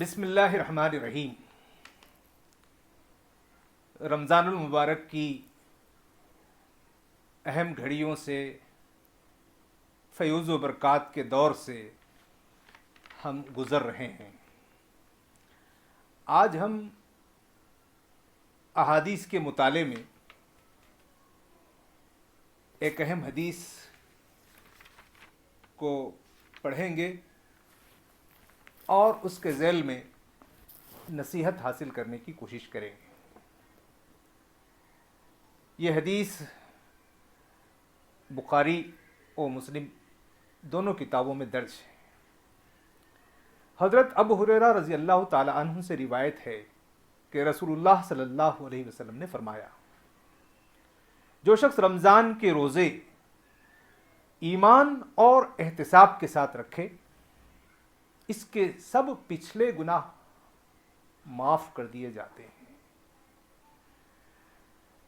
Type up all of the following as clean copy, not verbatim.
بسم اللہ الرحمن الرحیم۔ رمضان المبارک کی اہم گھڑیوں سے، فیوز و برکات کے دور سے ہم گزر رہے ہیں۔ آج ہم احادیث کے مطالعے میں ایک اہم حدیث کو پڑھیں گے اور اس کے ذیل میں نصیحت حاصل کرنے کی کوشش کریں گے۔ یہ حدیث بخاری و مسلم دونوں کتابوں میں درج ہے۔ حضرت ابو ہریرہ رضی اللہ تعالی عنہ سے روایت ہے کہ رسول اللہ صلی اللہ علیہ وسلم نے فرمایا، جو شخص رمضان کے روزے ایمان اور احتساب کے ساتھ رکھے، اس کے سب پچھلے گناہ معاف کر دیے جاتے ہیں۔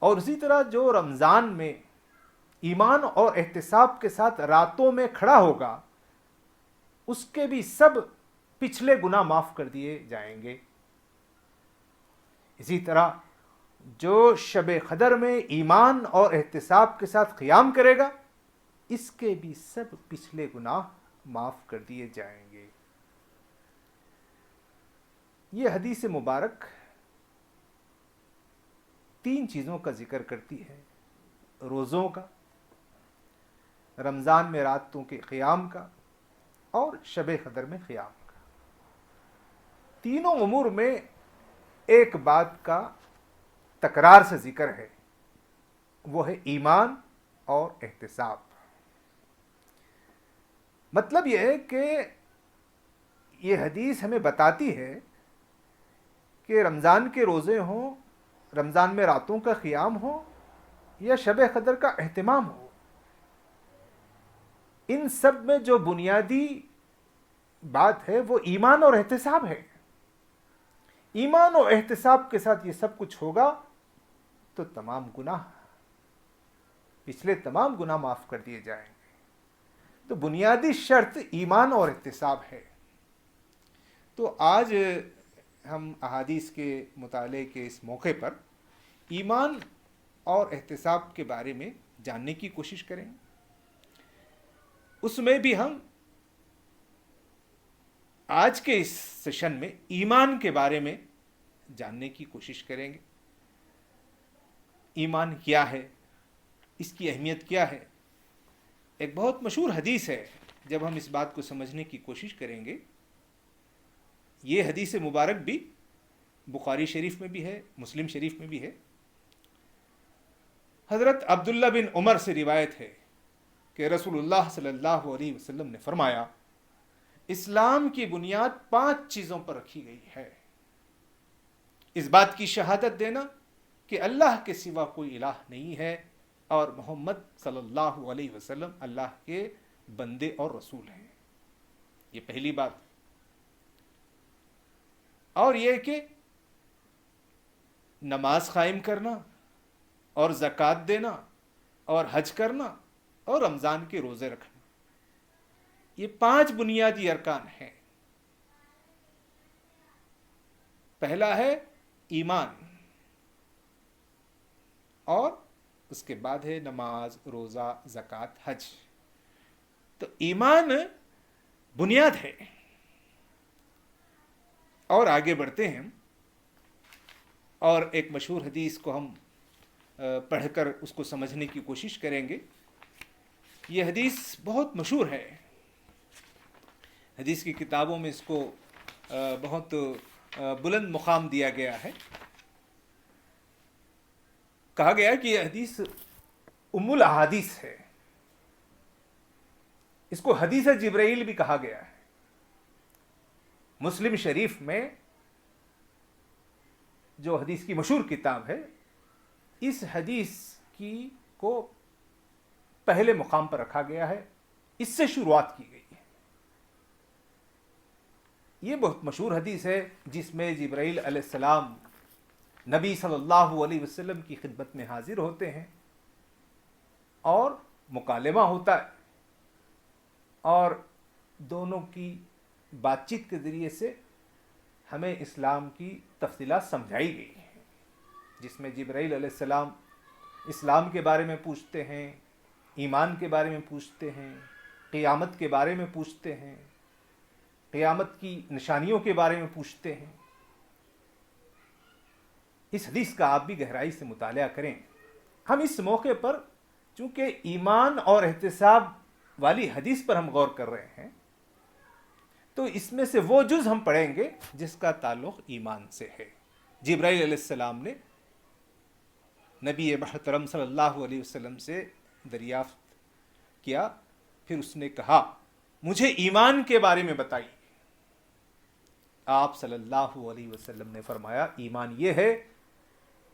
اور اسی طرح جو رمضان میں ایمان اور احتساب کے ساتھ راتوں میں کھڑا ہوگا، اس کے بھی سب پچھلے گناہ معاف کر دیے جائیں گے۔ اسی طرح جو شب قدر میں ایمان اور احتساب کے ساتھ قیام کرے گا، اس کے بھی سب پچھلے گناہ معاف کر دیے جائیں گے۔ یہ حدیث مبارک تین چیزوں کا ذکر کرتی ہے: روزوں کا، رمضان میں راتوں کے قیام کا، اور شب قدر میں قیام کا۔ تینوں امور میں ایک بات کا تکرار سے ذکر ہے، وہ ہے ایمان اور احتساب۔ مطلب یہ ہے کہ یہ حدیث ہمیں بتاتی ہے کہ رمضان کے روزے ہوں، رمضان میں راتوں کا قیام ہو یا شب قدر کا اہتمام ہو، ان سب میں جو بنیادی بات ہے وہ ایمان اور احتساب ہے۔ ایمان اور احتساب کے ساتھ یہ سب کچھ ہوگا تو تمام گناہ، پچھلے تمام گناہ معاف کر دیے جائیں گے۔ تو بنیادی شرط ایمان اور احتساب ہے۔ تو آج ہم احادیث کے مطالعے کے اس موقع پر ایمان اور احتساب کے بارے میں جاننے کی کوشش کریں۔ اس میں بھی ہم آج کے اس سیشن میں ایمان کے بارے میں جاننے کی کوشش کریں گے۔ ایمان کیا ہے؟ اس کی اہمیت کیا ہے؟ ایک بہت مشہور حدیث ہے۔ جب ہم اس بات کو سمجھنے کی کوشش کریں گے، یہ حدیث مبارک بھی بخاری شریف میں بھی ہے، مسلم شریف میں بھی ہے۔ حضرت عبداللہ بن عمر سے روایت ہے کہ رسول اللہ صلی اللہ علیہ وسلم نے فرمایا، اسلام کی بنیاد 5 چیزوں پر رکھی گئی ہے۔ اس بات کی شہادت دینا کہ اللہ کے سوا کوئی الہ نہیں ہے اور محمد صلی اللہ علیہ وسلم اللہ کے بندے اور رسول ہیں۔ یہ پہلی بات۔ اور یہ کہ نماز قائم کرنا اور زکوٰۃ دینا اور حج کرنا اور رمضان کے روزے رکھنا، یہ 5 بنیادی ارکان ہیں۔ پہلا ہے ایمان، اور اس کے بعد ہے نماز، روزہ، زکوٰۃ، حج۔ تو ایمان بنیاد ہے۔ اور آگے بڑھتے ہیں اور ایک مشہور حدیث کو ہم پڑھ کر اس کو سمجھنے کی کوشش کریں گے۔ یہ حدیث بہت مشہور ہے، حدیث کی کتابوں میں اس کو بہت بلند مقام دیا گیا ہے۔ کہا گیا کہ یہ حدیث ام الاحادیث ہے۔ اس کو حدیث جبرائیل بھی کہا گیا ہے۔ مسلم شریف میں جو حدیث کی مشہور کتاب ہے، اس حدیث کی کو پہلے مقام پر رکھا گیا ہے، اس سے شروعات کی گئی ہے۔ یہ بہت مشہور حدیث ہے جس میں جبرائیل علیہ السلام نبی صلی اللہ علیہ وسلم کی خدمت میں حاضر ہوتے ہیں اور مکالمہ ہوتا ہے، اور دونوں کی بات چیت کے ذریعے سے ہمیں اسلام کی تفصیلات سمجھائی گئی ہیں، جس میں جبرائیل علیہ السلام اسلام کے بارے میں پوچھتے ہیں، ایمان کے بارے میں پوچھتے ہیں، قیامت کے بارے میں پوچھتے ہیں، قیامت کی نشانیوں کے بارے میں پوچھتے ہیں۔ اس حدیث کا آپ بھی گہرائی سے مطالعہ کریں۔ ہم اس موقع پر چونکہ ایمان اور احتساب والی حدیث پر ہم غور کر رہے ہیں، تو اس میں سے وہ جز ہم پڑھیں گے جس کا تعلق ایمان سے ہے۔ جبرائیل علیہ السلام نے نبی محترم صلی اللہ علیہ وسلم سے دریافت کیا، پھر اس نے کہا مجھے ایمان کے بارے میں بتائیے۔ آپ صلی اللہ علیہ وسلم نے فرمایا ایمان یہ ہے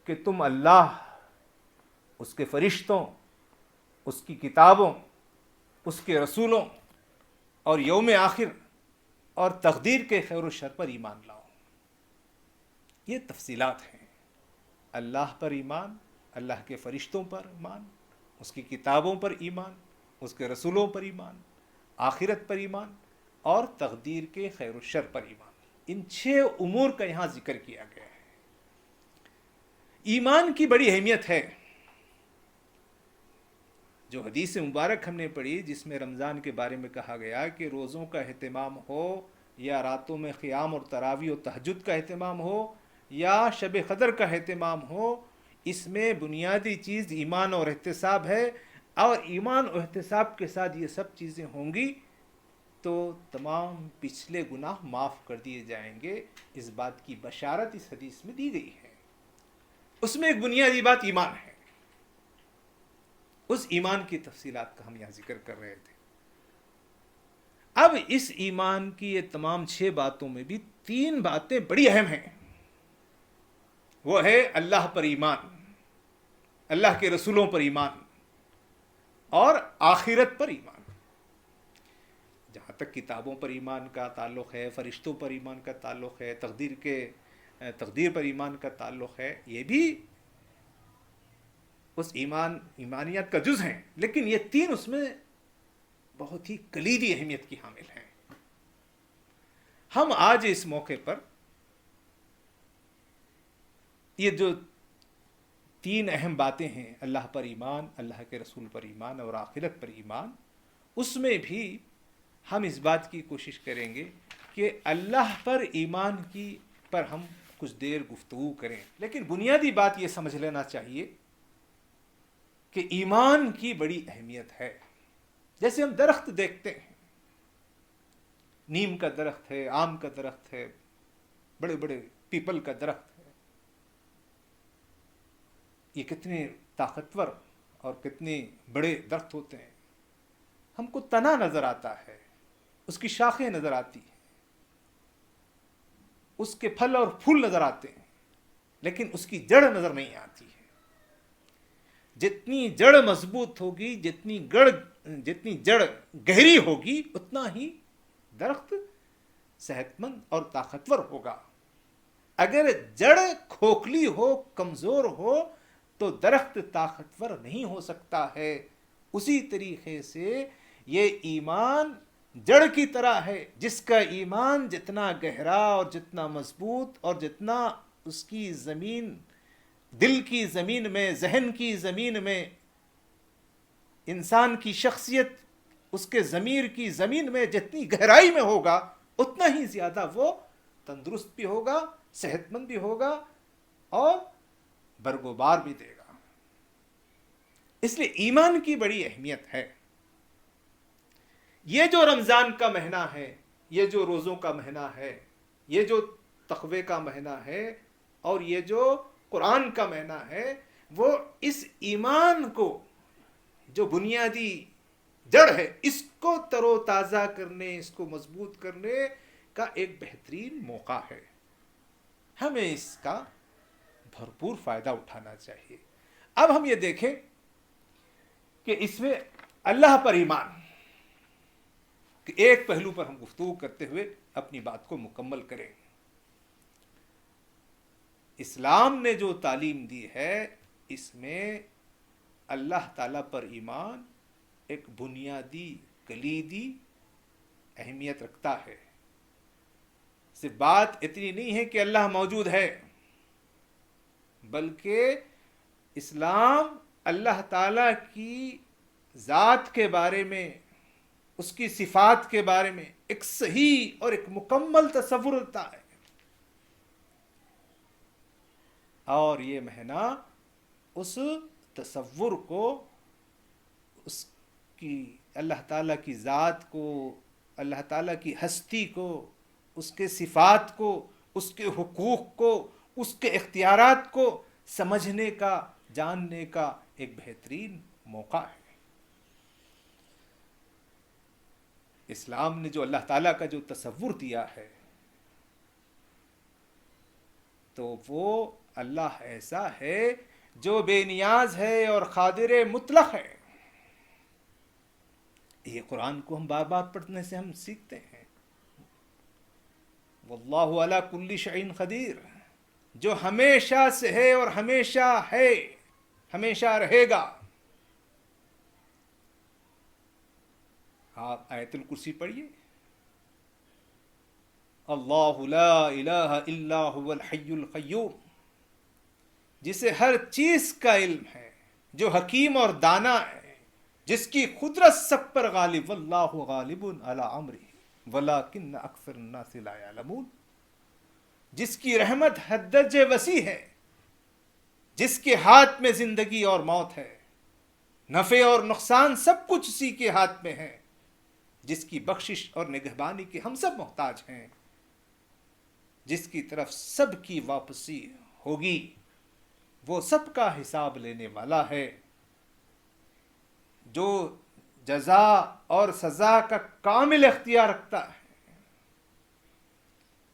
کہ تم اللہ، اس کے فرشتوں، اس کی کتابوں، اس کے رسولوں اور یوم آخر اور تقدیر کے خیر و شر پر ایمان لاؤ۔ یہ تفصیلات ہیں۔ اللہ پر ایمان، اللہ کے فرشتوں پر ایمان، اس کی کتابوں پر ایمان، اس کے رسولوں پر ایمان، آخرت پر ایمان اور تقدیر کے خیر و شر پر ایمان۔ ان 6 امور کا یہاں ذکر کیا گیا ہے۔ ایمان کی بڑی اہمیت ہے۔ جو حدیث مبارک ہم نے پڑھی جس میں رمضان کے بارے میں کہا گیا کہ روزوں کا اہتمام ہو یا راتوں میں قیام اور تراویح و تہجد کا اہتمام ہو یا شب قدر کا اہتمام ہو، اس میں بنیادی چیز ایمان اور احتساب ہے، اور ایمان اور احتساب کے ساتھ یہ سب چیزیں ہوں گی تو تمام پچھلے گناہ معاف کر دیے جائیں گے۔ اس بات کی بشارت اس حدیث میں دی گئی ہے۔ اس میں ایک بنیادی بات ایمان ہے۔ اس ایمان کی تفصیلات کا ہم یہاں ذکر کر رہے تھے۔ اب اس ایمان کی یہ تمام 6 باتوں میں بھی 3 باتیں بڑی اہم ہیں۔ وہ ہے اللہ پر ایمان، اللہ کے رسولوں پر ایمان اور آخرت پر ایمان۔ جہاں تک کتابوں پر ایمان کا تعلق ہے، فرشتوں پر ایمان کا تعلق ہے، تقدیر پر ایمان کا تعلق ہے، یہ بھی اس ایمانیت کا جز ہیں، لیکن یہ 3 اس میں بہت ہی کلیدی اہمیت کی حامل ہیں۔ ہم آج اس موقع پر یہ جو 3 اہم باتیں ہیں، اللہ پر ایمان، اللہ کے رسول پر ایمان اور آخرت پر ایمان، اس میں بھی ہم اس بات کی کوشش کریں گے کہ اللہ پر ایمان پر ہم کچھ دیر گفتگو کریں۔ لیکن بنیادی بات یہ سمجھ لینا چاہیے کہ ایمان کی بڑی اہمیت ہے۔ جیسے ہم درخت دیکھتے ہیں، نیم کا درخت ہے، آم کا درخت ہے، بڑے بڑے پیپل کا درخت ہے، یہ کتنے طاقتور اور کتنے بڑے درخت ہوتے ہیں۔ ہم کو تنا نظر آتا ہے، اس کی شاخیں نظر آتی ہیں، اس کے پھل اور پھول نظر آتے ہیں، لیکن اس کی جڑ نظر نہیں آتی ہے۔ جتنی جڑ مضبوط ہوگی، جتنی جڑ گہری ہوگی، اتنا ہی درخت صحت مند اور طاقتور ہوگا۔ اگر جڑ کھوکھلی ہو، کمزور ہو، تو درخت طاقتور نہیں ہو سکتا ہے۔ اسی طریقے سے یہ ایمان جڑ کی طرح ہے، جس کا ایمان جتنا گہرا اور جتنا مضبوط اور جتنا اس کی زمین، دل کی زمین میں، ذہن کی زمین میں، انسان کی شخصیت، اس کے ضمیر کی زمین میں جتنی گہرائی میں ہوگا، اتنا ہی زیادہ وہ تندرست بھی ہوگا، صحت مند بھی ہوگا اور برگوبار بھی دے گا۔ اس لیے ایمان کی بڑی اہمیت ہے۔ یہ جو رمضان کا مہینہ ہے، یہ جو روزوں کا مہینہ ہے، یہ جو تقوی کا مہینہ ہے اور یہ جو قرآن کا مہینہ ہے، وہ اس ایمان کو جو بنیادی جڑ ہے، اس کو تر و تازہ کرنے، اس کو مضبوط کرنے کا ایک بہترین موقع ہے۔ ہمیں اس کا بھرپور فائدہ اٹھانا چاہیے۔ اب ہم یہ دیکھیں کہ اس میں اللہ پر ایمان کہ ایک پہلو پر ہم گفتگو کرتے ہوئے اپنی بات کو مکمل کریں۔ اسلام نے جو تعلیم دی ہے، اس میں اللہ تعالیٰ پر ایمان ایک بنیادی کلیدی اہمیت رکھتا ہے۔ صرف بات اتنی نہیں ہے کہ اللہ موجود ہے، بلکہ اسلام اللہ تعالیٰ کی ذات کے بارے میں، اس کی صفات کے بارے میں ایک صحیح اور ایک مکمل تصور ہوتا ہے، اور یہ مہینہ اس تصور کو، اس کی اللہ تعالیٰ کی ذات کو، اللہ تعالیٰ کی ہستی کو، اس کے صفات کو، اس کے حقوق کو، اس کے اختیارات کو سمجھنے کا، جاننے کا ایک بہترین موقع ہے۔ اسلام نے جو اللہ تعالیٰ کا جو تصور دیا ہے، تو وہ اللہ ایسا ہے جو بے نیاز ہے اور قادر مطلق ہے۔ یہ قرآن کو ہم بار بار پڑھنے سے ہم سیکھتے ہیں، واللہ علی کل شیء قدیر، جو ہمیشہ سے ہے اور ہمیشہ ہے، ہمیشہ رہے گا۔ آپ آیت الکرسی پڑھیے، اللہ لا الہ الا هو الحی القیوم، جسے ہر چیز کا علم ہے، جو حکیم اور دانا ہے، جس کی قدرت سب پر غالب، واللہ غالب علی امرہ ولکن اکثر الناس لا یعلمون، جس کی رحمت حد درجے وسیع ہے، جس کے ہاتھ میں زندگی اور موت ہے، نفع اور نقصان سب کچھ اسی کے ہاتھ میں ہے، جس کی بخشش اور نگہبانی کے ہم سب محتاج ہیں، جس کی طرف سب کی واپسی ہوگی، وہ سب کا حساب لینے والا ہے، جو جزا اور سزا کا کامل اختیار رکھتا ہے۔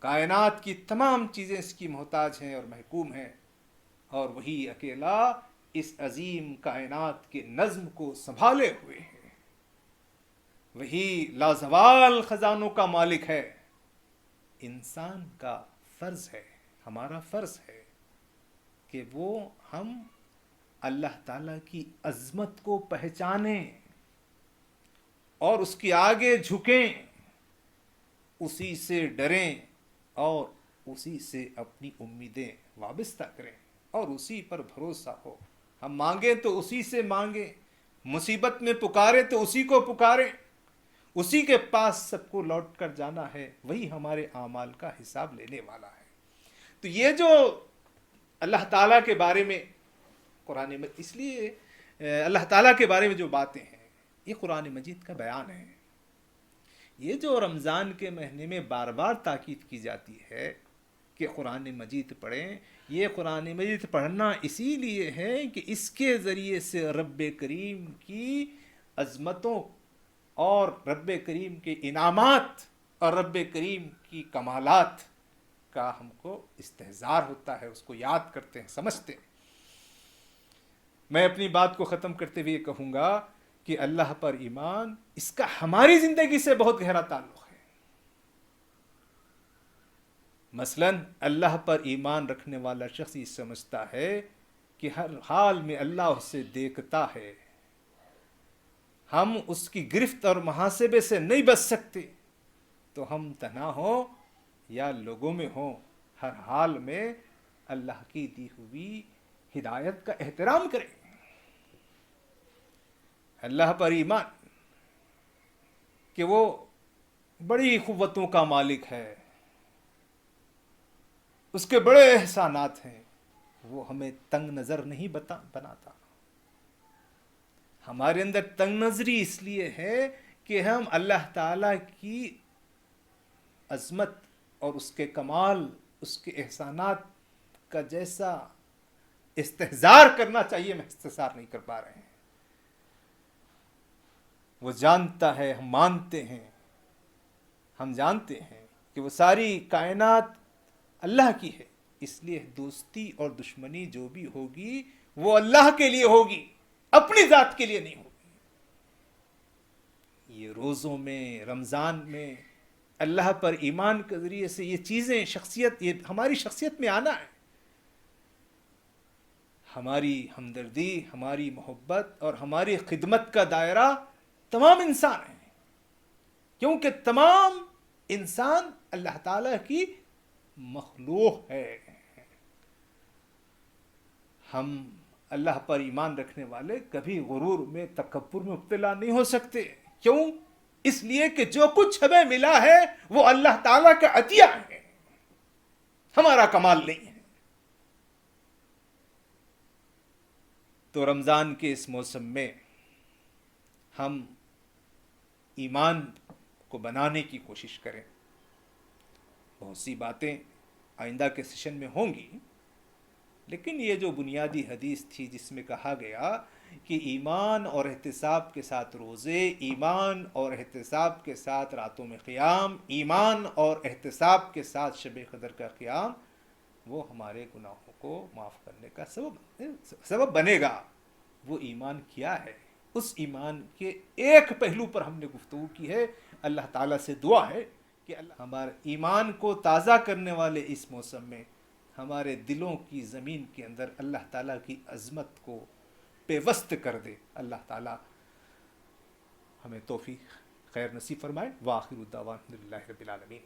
کائنات کی تمام چیزیں اس کی محتاج ہیں اور محکوم ہیں، اور وہی اکیلا اس عظیم کائنات کے نظم کو سنبھالے ہوئے ہے، وہی لازوال خزانوں کا مالک ہے۔ انسان کا فرض ہے، ہمارا فرض ہے کہ وہ ہم اللہ تعالیٰ کی عظمت کو پہچانیں اور اس کے آگے جھکیں، اسی سے ڈریں اور اسی سے اپنی امیدیں وابستہ کریں اور اسی پر بھروسہ ہو۔ ہم مانگیں تو اسی سے مانگیں، مصیبت میں پکاریں تو اسی کو پکاریں، اسی کے پاس سب کو لوٹ کر جانا ہے، وہی ہمارے اعمال کا حساب لینے والا ہے۔ تو یہ جو اللہ تعالیٰ کے بارے میں قرآن مجید، اس لیے اللہ تعالیٰ کے بارے میں جو باتیں ہیں یہ قرآن مجید کا بیان ہے۔ یہ جو رمضان کے مہینے میں بار بار تاکید کی جاتی ہے کہ قرآن مجید پڑھیں، یہ قرآن مجید پڑھنا اسی لیے ہے کہ اس کے ذریعے سے رب کریم کی عظمتوں اور رب کریم کے انعامات اور رب کریم کی کمالات کا ہم کو استحضار ہوتا ہے، اس کو یاد کرتے ہیں، سمجھتے ہیں۔ میں اپنی بات کو ختم کرتے ہوئے کہوں گا کہ اللہ پر ایمان، اس کا ہماری زندگی سے بہت گہرا تعلق ہے۔ مثلا اللہ پر ایمان رکھنے والا شخص یہ سمجھتا ہے کہ ہر حال میں اللہ اسے دیکھتا ہے، ہم اس کی گرفت اور محاسبے سے نہیں بچ سکتے، تو ہم تنہا ہوں یا لوگوں میں ہوں، ہر حال میں اللہ کی دی ہوئی ہدایت کا احترام کریں۔ اللہ پر ایمان کہ وہ بڑی قوتوں کا مالک ہے، اس کے بڑے احسانات ہیں، وہ ہمیں تنگ نظر نہیں بناتا۔ ہمارے اندر تنگ نظری اس لیے ہے کہ ہم اللہ تعالیٰ کی عظمت اور اس کے کمال، اس کے احسانات کا جیسا استحضار کرنا چاہیے ہم استحضار نہیں کر پا رہے ہیں۔ وہ جانتا ہے، ہم مانتے ہیں، ہم جانتے ہیں کہ وہ ساری کائنات اللہ کی ہے، اس لیے دوستی اور دشمنی جو بھی ہوگی وہ اللہ کے لیے ہوگی، اپنی ذات کے لیے نہیں ہوگی۔ یہ روزوں میں، رمضان میں اللہ پر ایمان کے ذریعے سے یہ چیزیں شخصیت، یہ ہماری شخصیت میں آنا ہے۔ ہماری ہمدردی، ہماری محبت اور ہماری خدمت کا دائرہ تمام انسان ہیں، کیونکہ تمام انسان اللہ تعالیٰ کی مخلوق ہے. ہم اللہ پر ایمان رکھنے والے کبھی غرور میں تکبر میں مبتلا نہیں ہو سکتے. کیوں؟ اس لیے کہ جو کچھ ہمیں ملا ہے وہ اللہ تعالیٰ کا عطیہ ہے، ہمارا کمال نہیں ہے. تو رمضان کے اس موسم میں ہم ایمان کو بنانے کی کوشش کریں. بہت سی باتیں آئندہ کے سیشن میں ہوں گی، لیکن یہ جو بنیادی حدیث تھی جس میں کہا گیا کہ ایمان اور احتساب کے ساتھ روزے، ایمان اور احتساب کے ساتھ راتوں میں قیام، ایمان اور احتساب کے ساتھ شب قدر کا قیام، وہ ہمارے گناہوں کو معاف کرنے کا سبب بنے گا. وہ ایمان کیا ہے؟ اس ایمان کے ایک پہلو پر ہم نے گفتگو کی ہے. اللہ تعالیٰ سے دعا ہے کہ اللہ ہمارے ایمان کو تازہ کرنے والے اس موسم میں ہمارے دلوں کی زمین کے اندر اللہ تعالیٰ کی عظمت کو پیوست کر دے. اللہ تعالیٰ ہمیں توفیق خیر نصیب فرمائے. وآخر الدعوانا الحمد للہ رب العالمین.